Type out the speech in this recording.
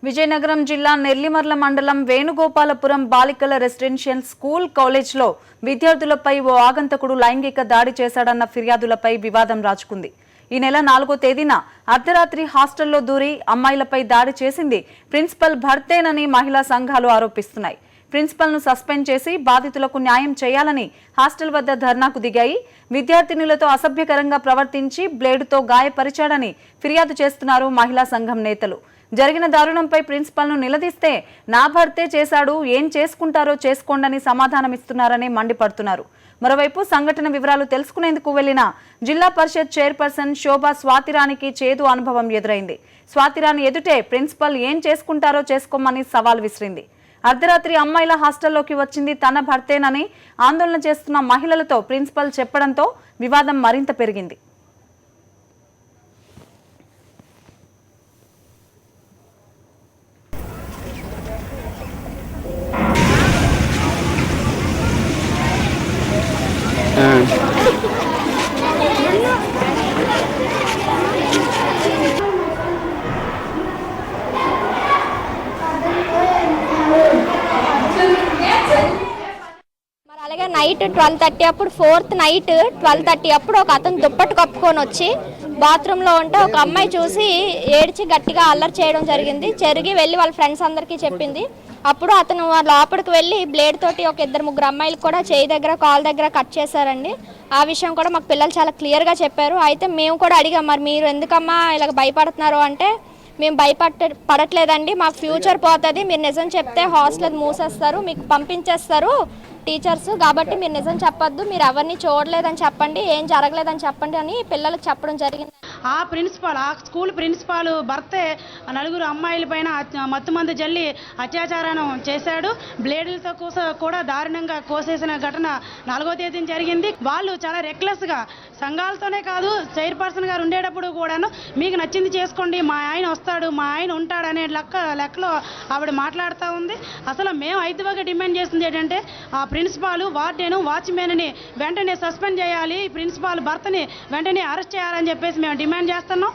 విజయనగరం జిల్లా నెల్లిమర్ల మండలం వేణుగోపాలపురం బాలికల రెసిడెన్షియల్ స్కూల్ కాలేజ్లో విద్యార్థులపై ఓ ఆగంతకుడు లైంగిక దాడి చేశాడన్న ఫిర్యాదులపై వివాదం రాజుకుంది. ఈ నెల 4వ తేదీన అర్ధరాత్రి హాస్టల్లో దూరి అమ్మాయిలపై దాడి చేసింది ప్రిన్సిపల్ భర్తేనని మహిళా సంఘాలు ఆరోపిస్తున్నాయి. ప్రిన్సిపల్ను సస్పెండ్ చేసి బాధితులకు న్యాయం చేయాలని హాస్టల్ వద్ద ధర్నాకు దిగాయి. విద్యార్థినులతో అసభ్యకరంగా ప్రవర్తించి బ్లేడుతో గాయపరిచాడని ఫిర్యాదు చేస్తున్నారు మహిళా సంఘం నేతలు. జరిగిన దారుణంపై ప్రిన్సిపల్ను నిలదీస్తే నా భర్తే చేశాడు, ఏం చేసుకుంటారో చేసుకోండని సమాధానమిస్తున్నారని మండిపడుతున్నారు. మరోవైపు సంఘటన వివరాలు తెలుసుకునేందుకు వెళ్లిన జిల్లా పరిషత్ చైర్పర్సన్ శోభా స్వాతిరానికి చేదు అనుభవం ఎదురైంది. స్వాతిరాని ఎదుటే ప్రిన్సిపల్ ఏం చేసుకుంటారో చేసుకోమని సవాల్ విసిరింది. అర్ధరాత్రి అమ్మాయిల హాస్టల్లోకి వచ్చింది తన భర్తేనని ఆందోళన చేస్తున్న మహిళలతో ప్రిన్సిపల్ చెప్పడంతో వివాదం మరింత పెరిగింది. అలాగే నైట్ 12:30 అప్పుడు 4th నైట్ 12:30 అప్పుడు ఒక అతను దుప్పట్టు కప్పుకొని వచ్చి బాత్రూంలో ఉంటే ఒక అమ్మాయి చూసి ఏడ్చి గట్టిగా అల్లరి చేయడం జరిగి వెళ్ళి వాళ్ళ ఫ్రెండ్స్ అందరికీ చెప్పింది. అప్పుడు అతను లోపలికి వెళ్ళి బ్లేడ్ తోటి ఒక 2-3 అమ్మాయిలు కూడా చేయి దగ్గర కాల్ దగ్గర కట్ చేశారండి. ఆ విషయం కూడా మాకు పిల్లలు చాలా క్లియర్గా చెప్పారు. అయితే మేము కూడా అడిగాం, మరి మీరు ఎందుకమ్మా ఇలాగ భయపడుతున్నారు అంటే, మేము పడట్లేదండి, మాకు ఫ్యూచర్ పోతుంది, మీరు నిజం చెప్తే హాస్టల్ మూసేస్తారు, మీకు పంపించేస్తారు టీచర్స్, కాబట్టి మీరు నిజం చెప్పొద్దు, మీరు ఎవరిని చూడలేదని చెప్పండి, ఏం జరగలేదని చెప్పండి అని పిల్లలకు చెప్పడం జరిగింది. ఆ స్కూల్ ప్రిన్సిపాల్ భర్తే 4 అమ్మాయిల పైన మత్తుమందు జల్లి అత్యాచారం చేశాడు. బ్లేడులతో కూడా దారుణంగా కోసేసిన ఘటన 4వ తేదీన జరిగింది. వాళ్ళు చాలా రెక్లెస్గా సంఘాలతోనే కాదు, చైర్పర్సన్ గారు ఉండేటప్పుడు కూడాను మీకు నచ్చింది చేసుకోండి, మా ఆయన వస్తాడు, మా ఆయన ఉంటాడు అనే లెక్కలో ఆవిడ మాట్లాడుతూ ఉంది. అసలు మేము ఐదువగా డిమాండ్ చేస్తుంది ఏంటంటే, ఆ ప్రిన్సిపాల్ వార్డెను వాచ్మెన్ని వెంటనే సస్పెండ్ చేయాలి, ప్రిన్సిపాల్ భర్తని వెంటనే అరెస్ట్ చేయాలని చెప్పేసి మేము డిమాండ్ చేస్తున్నాం.